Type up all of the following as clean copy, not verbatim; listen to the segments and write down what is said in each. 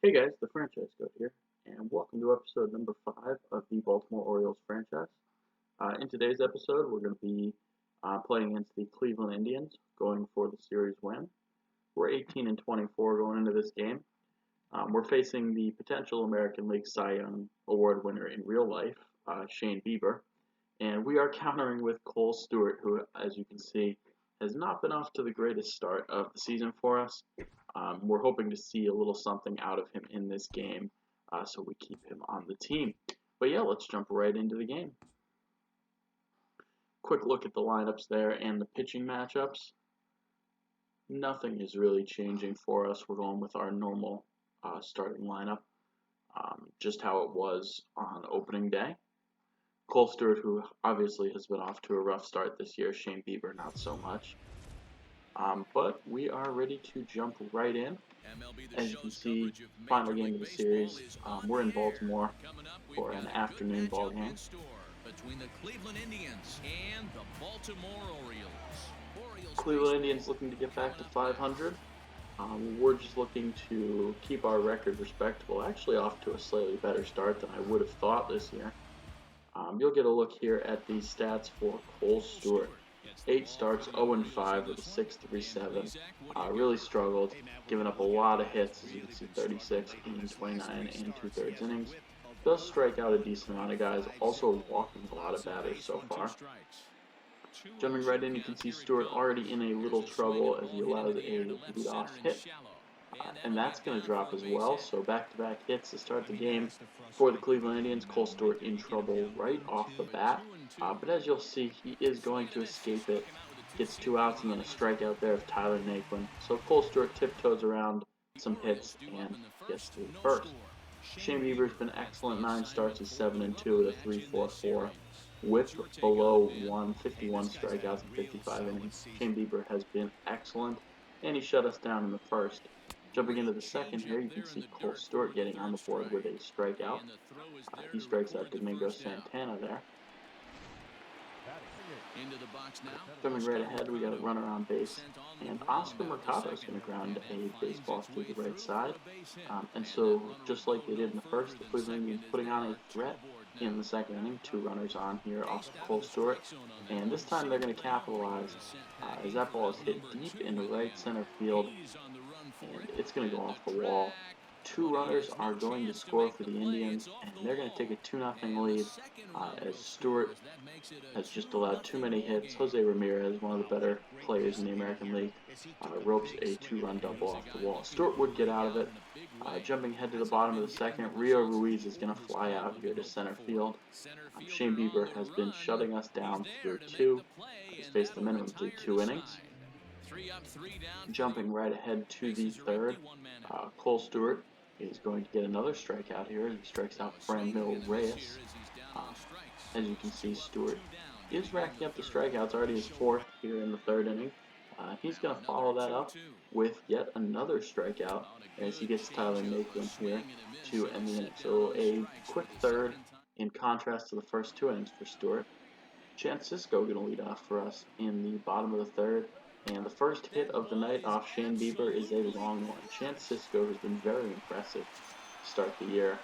Hey guys, the Franchise Goat here, and welcome to episode number 5 of the Baltimore Orioles franchise. In today's episode, we're going to be playing against the Cleveland Indians, going for the series win. We're 18 and 24 going into this game. We're facing the potential American League Cy Young Award winner in real life, Shane Bieber, and we are countering with Cole Stewart, who, as you can see, has not been off to the greatest start of the season for us. We're hoping to see a little something out of him in this game, so we keep him on the team. But yeah, let's jump right into the game. Quick look at the lineups there and the pitching matchups. Nothing is really changing for us. We're going with our normal starting lineup, just how it was on opening day. Cole Stewart, who obviously has been off to a rough start this year. Shane Bieber, not so much. But we are ready to jump right in. As you can see, final game of the series. We're in Baltimore for an afternoon ball game. Between the Cleveland Indians and the Baltimore Orioles. Cleveland Indians looking to get back to 500. We're just looking to keep our record respectable. Actually, off to a slightly better start than I would have thought this year. You'll get a look here at the stats for Cole Stewart. 8 starts, 0-5 with a 6.37. Really struggled, giving up a lot of hits, as you can see, 36 in 29 and 2/3 innings. Does strike out a decent amount of guys, also walking a lot of batters so far. Jumping right in, you can see Stewart already in a little trouble as he allows a leadoff hit. And that's going to drop as well, so back-to-back hits to start the game for the Cleveland Indians. Cole Stewart in trouble right off the bat, but as you'll see, he is going to escape it. Gets 2 outs and then a strikeout there of Tyler Naquin. So Cole Stewart tiptoes around some hits and gets to first. Shane Bieber's been excellent. 9 starts, he's 7-2 with a 3.44. Whip below 151 strikeouts in 55 innings. Shane Bieber has been excellent, and he shut us down in the first. Jumping into the second here, you can see Cole Stewart getting on the board with a strikeout. He strikes out Domingo Santana there. Jumping right ahead, we got a runner on base, and Oscar Mercado is going to ground a baseball to the right side. And so, just like they did in the first, the Cleveland Indians putting on a threat in the second inning. 2 runners on here off of Cole Stewart, and this time they're going to capitalize as that ball is hit deep into right center field, and it's going to go off the wall. 2 runners are going to score for the Indians, and they're going to take a 2-0 lead as Stewart has just allowed too many hits. Jose Ramirez, one of the better players in the American League, ropes a 2-run double off the wall. Stewart would get out of it. Jumping ahead to the bottom of the second, Rio Ruiz is going to fly out here to center field. Shane Bieber has been shutting us down through 2. He's faced a minimum through 2 innings. Jumping right ahead to the third, Cole Stewart is going to get another strikeout here. He strikes out Franmil Reyes. As you can see, Stewart is racking up the strikeouts, already his 4th here in the 3rd inning. He's going to follow that up with yet another strikeout as he gets Tyler Naquin here to end the inning. So a quick third in contrast to the first 2 innings for Stewart. Chance Sisco going to lead off for us in the bottom of the 3rd. And the first hit of the night off Shane Bieber is a long one. Chance Sisco has been very impressive to start the year,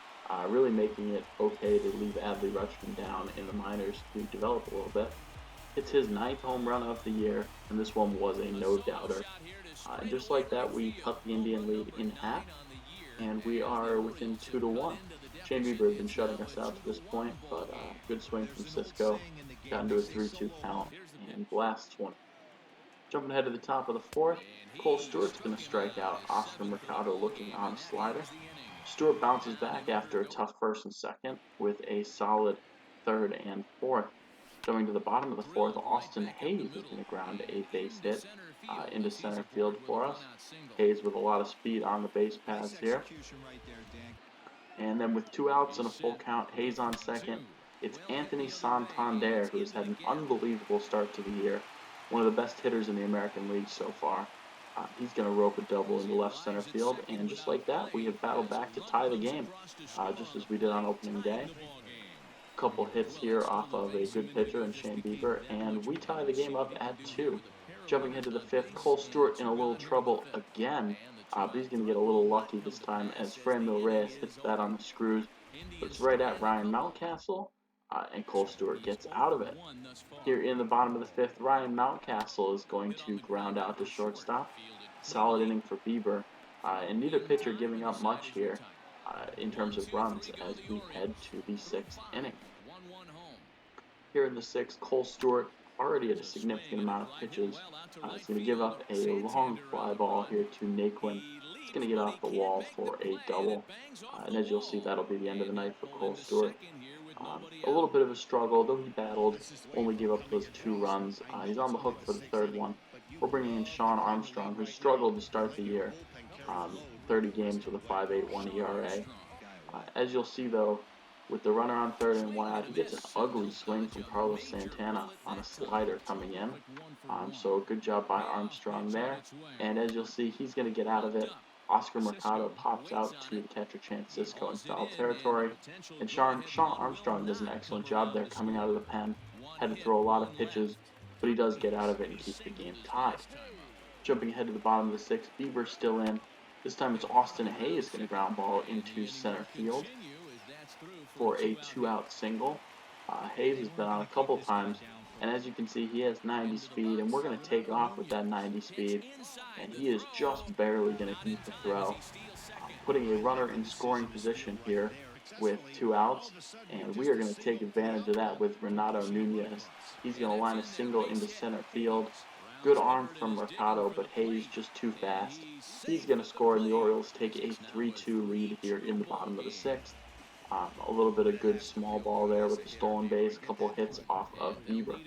really making it okay to leave Adley Rutschman down in the minors to develop a little bit. It's his 9th home run of the year, and this one was a no-doubter. Just like that, we cut the Indian lead in half, and we are within 2-1. Shane Bieber has been shutting us out to this point, but good swing from Sisco. Got into a 3-2 count and blasts one. Jumping ahead to the top of the 4th, Cole Stewart's going to strike out Oscar Mercado looking on a slider. Stewart bounces back after a tough 1st and 2nd with a solid 3rd and 4th. Jumping to the bottom of the 4th, Austin Hayes is going to ground a base hit into center field for us. Hayes with a lot of speed on the base paths here. And then with 2 outs and a full count, Hayes on second. It's Anthony Santander, who has had an unbelievable start to the year. One of the best hitters in the American League so far. He's going to rope a double into left center field, and just like that, we have battled back to tie the game, just as we did on opening day. A couple hits here off of a good pitcher in Shane Bieber, and we tie the game up at 2. Jumping into the 5th, Cole Stewart in a little trouble again. but he's going to get a little lucky this time as Franmil Reyes hits that on the screws, but it's right at Ryan Mountcastle, and Cole Stewart gets out of it. Here in the bottom of the fifth, Ryan Mountcastle is going to ground out to shortstop. Solid inning for Bieber, and neither pitcher giving up much here in terms of runs as we head to the sixth inning. Here in the sixth, Cole Stewart already at a significant amount of pitches. He's going to give up a long fly ball here to Naquin. It's going to get off the wall for a double. And as you'll see, that'll be the end of the night for Cole Stewart. A little bit of a struggle, though he battled, only gave up those 2 runs. He's on the hook for the third one. We're bringing in Sean Armstrong, who struggled to start the year. 30 games with a 5.81 ERA. As you'll see, though, with the runner on third and 1 out, he gets an ugly swing from Carlos Santana on a slider coming in. So good job by Armstrong there. And as you'll see, he's going to get out of it. Oscar Mercado pops out to the catcher Chance Cisco in foul territory. And Sean Armstrong does an excellent job there coming out of the pen. Had to throw a lot of pitches, but he does get out of it and keep the game tied. Jumping ahead to the bottom of the sixth, Bieber's still in. This time it's Austin Hayes going to ground ball into center field for a 2-out single. Hayes has been on a couple times, and as you can see, he has 90 speed, and we're going to take off with that 90 speed, and he is just barely going to beat the throw, putting a runner in scoring position here with 2 outs, and we are going to take advantage of that with Renato Nunez. He's going to line a single into center field. Good arm from Mercado, but Hayes just too fast. He's going to score, and the Orioles take a 3-2 lead here in the bottom of the sixth. A little bit of good small ball there with the stolen base, a couple hits off of Bieber.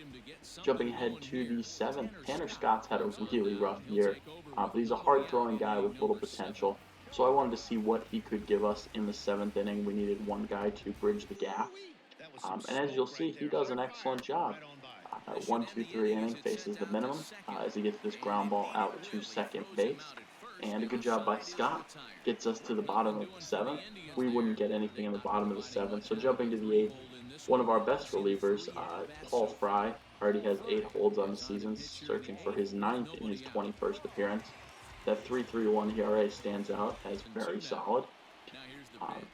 Jumping ahead to the seventh, Tanner Scott's had a really rough year, but he's a hard-throwing guy with little potential. So I wanted to see what he could give us in the seventh inning. We needed one guy to bridge the gap. And as you'll see, he does an excellent job. 1-2-3 inning faces the minimum as he gets this ground ball out to second base. And a good job by Scott gets us to the bottom of the seventh. We wouldn't get anything in the bottom of the seventh. So jumping to the eighth, one of our best relievers, Paul Fry, already has 8 holds on the season, searching for his 9th in his 21st appearance. That 3.31 ERA stands out as very solid.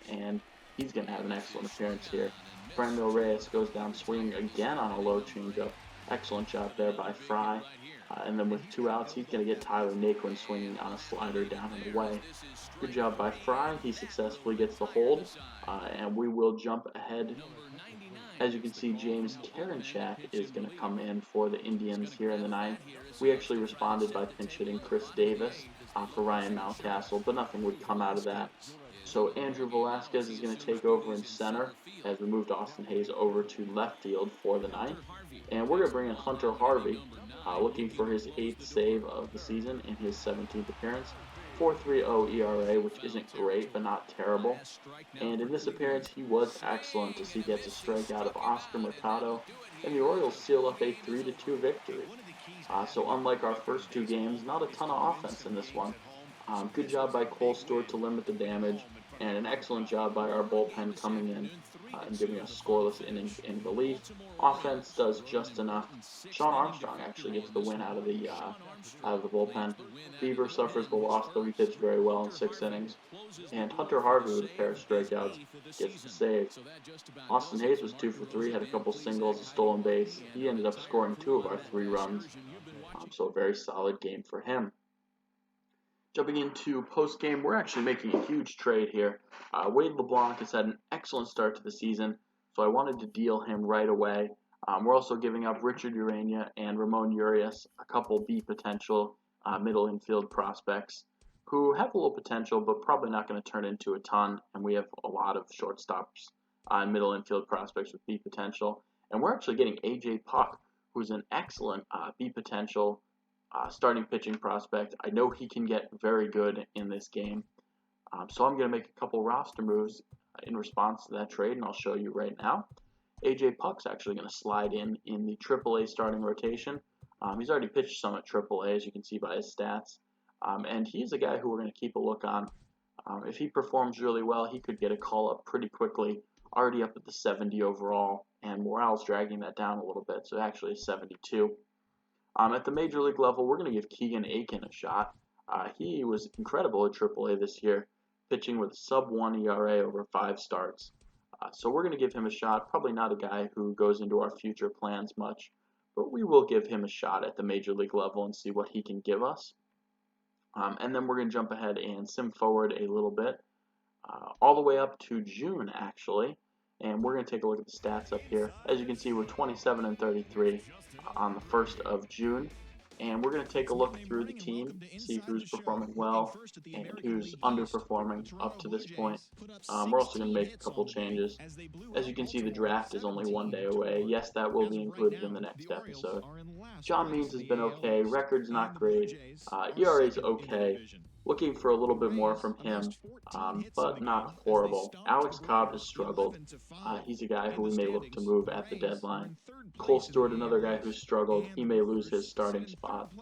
And he's going to have an excellent appearance here. Franmil Reyes goes down swinging again on a low changeup. Excellent job there by Fry. And then with 2 outs, he's going to get Tyler Naquin swinging on a slider down and away. Good job by Fry. He successfully gets the hold, and we will jump ahead. As you can see, James Karinchak is going to come in for the Indians here in the ninth. We actually responded by pinch hitting Chris Davis for Ryan Mountcastle, but nothing would come out of that. So Andrew Velasquez is going to take over in center as we moved Austin Hayes over to left field for the ninth. And we're going to bring in Hunter Harvey, looking for his 8th save of the season in his 17th appearance. 4.30 ERA, which isn't great, but not terrible. And in this appearance, he was excellent as he gets a strikeout of Oscar Mercado, and the Orioles seal up a 3-2 victory. So unlike our first 2 games, not a ton of offense in this one. Good job by Cole Stewart to limit the damage, and an excellent job by our bullpen coming in and giving us scoreless innings in relief. Offense does just enough. Sean Armstrong actually gets the win out of the bullpen. Bieber suffers the loss, though he pitched very well in 6 innings. And Hunter Harvey with a pair of strikeouts gets the save. Austin Hayes was 2 for 3, had a couple singles, a stolen base. He ended up scoring 2 of our 3 runs, so a very solid game for him. Jumping into post-game, we're actually making a huge trade here. Wade LeBlanc has had an excellent start to the season, so I wanted to deal him right away. We're also giving up Richard Urania and Ramon Urias, a couple B potential middle infield prospects who have a little potential, but probably not going to turn into a ton. And we have a lot of shortstops and middle infield prospects with B potential. And we're actually getting AJ Puck, who's an excellent B potential starting pitching prospect. I know he can get very good in this game. So I'm going to make a couple roster moves in response to that trade, and I'll show you right now. AJ Puck's actually going to slide in the AAA starting rotation. He's already pitched some at AAA, as you can see by his stats. And he's a guy who we're going to keep a look on. If he performs really well, he could get a call up pretty quickly, already up at the 70 overall, and morale's dragging that down a little bit, so actually 72. At the major league level, we're going to give Keegan Aiken a shot. He was incredible at AAA this year, pitching with a sub-1 ERA over 5 starts. So we're going to give him a shot. Probably not a guy who goes into our future plans much, but we will give him a shot at the major league level and see what he can give us. And then we're going to jump ahead and sim forward a little bit, all the way up to June actually, and we're going to take a look at the stats up here. As you can see, we're 27 and 33 on the 1st of June, and we're going to take a look through the team, see who's performing well and who's underperforming up to this point. We're also going to make a couple changes. As you can see, the draft is only 1 day away. Yes, that will be included in the next episode. John Means has been okay. Record's not great. ERA's okay. Looking for a little bit more from him, but not horrible. Alex Cobb has struggled. He's a guy who we may look to move at the deadline. Cole Stewart, another guy who's struggled. He may lose his starting spot.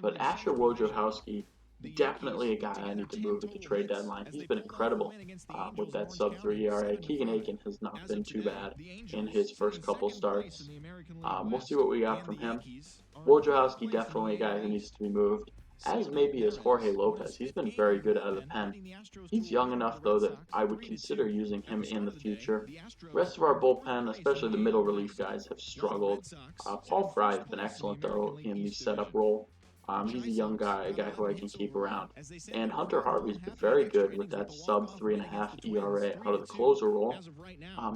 But Asher Wojciechowski, definitely a guy I need to move at the trade deadline. He's been incredible with that sub-3 ERA. Keegan Aiken has not been too bad in his first couple starts. We'll see what we got from him. Wojciechowski, definitely a guy who needs to be moved, as maybe as Jorge Lopez. He's been very good out of the pen. He's young enough, though, that I would consider using him in the future. The rest of our bullpen, especially the middle relief guys, have struggled. Paul Fry has been excellent, though, in the setup role. He's a young guy, a guy who I can keep around. And Hunter Harvey's been very good with that sub-3.5 ERA out of the closer role.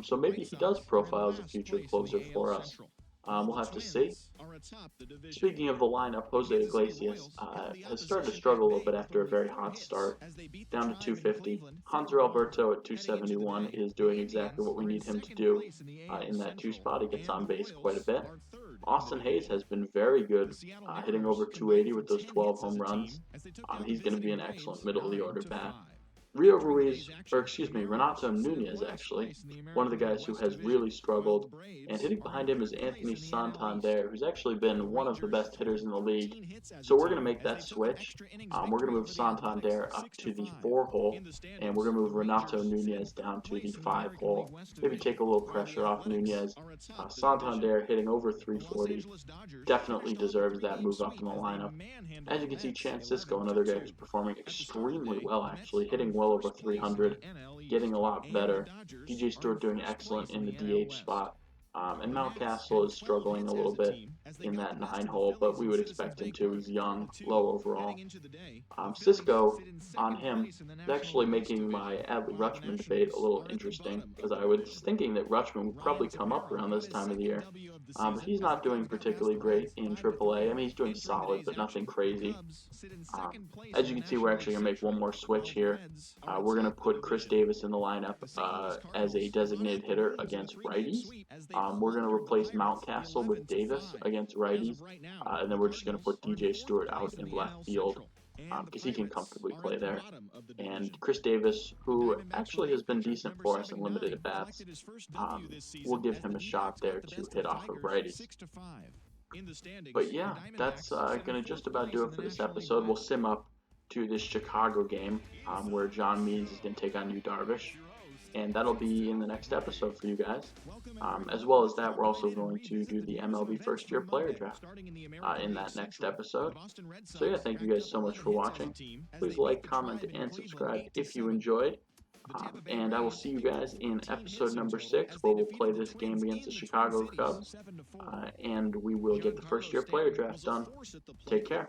So maybe he does profile as a future closer for us. We'll have to see. Speaking of the lineup, Jose Iglesias has started to struggle a little bit after a very hot start, down to 250. Hanser Alberto at 271 is doing exactly what we need him to do in that 2 spot. He gets on base quite a bit. Austin Hayes has been very good, hitting over 280 with those 12 home runs. He's going to be an excellent middle of the order bat. Renato Nunez, actually, one of the guys who has really struggled, and hitting behind him is Anthony Santander, who's actually been one of the best hitters in the league. So we're going to make that switch. We're going to move Santander up to the 4 hole, and we're going to move Renato Nunez down to the 5 hole. Maybe take a little pressure off Nunez. Santander hitting over 340 definitely deserves that move up in the lineup. As you can see, Chance Sisco, another guy who's performing extremely well, actually, hitting well over 300, getting a lot better. DJ Stewart doing excellent in the DH spot. And Mountcastle is struggling a little bit in that 9 hole, but we would expect him to. He's young, low overall. Cisco, on him, is actually making my Adley Rutschman debate a little interesting, because I was thinking that Rutschman would probably come up around this time of the year. But he's not doing particularly great in AAA. I mean, he's doing solid, but nothing crazy. As you can see, we're actually going to make one more switch here. We're going to put Chris Davis in the lineup as a designated hitter against righties. We're going to replace Mountcastle with Davis against righties, and then we're just going to put DJ Stewart out in left field because he can comfortably play there. And Chris Davis, who actually has been decent for us in limited at-bats, we'll give him a shot there to hit off of righties. But yeah, that's going to just about do it for this episode. We'll sim up to this Chicago game where John Means is going to take on Yu Darvish. And that'll be in the next episode for you guys. As well as that, we're also going to do the MLB First Year Player Draft in that next episode. So yeah, thank you guys so much for watching. Please like, comment, and subscribe if you enjoyed. And I will see you guys in episode number 6, where we'll play this game against the Chicago Cubs. And we will get the First Year Player Draft done. Take care.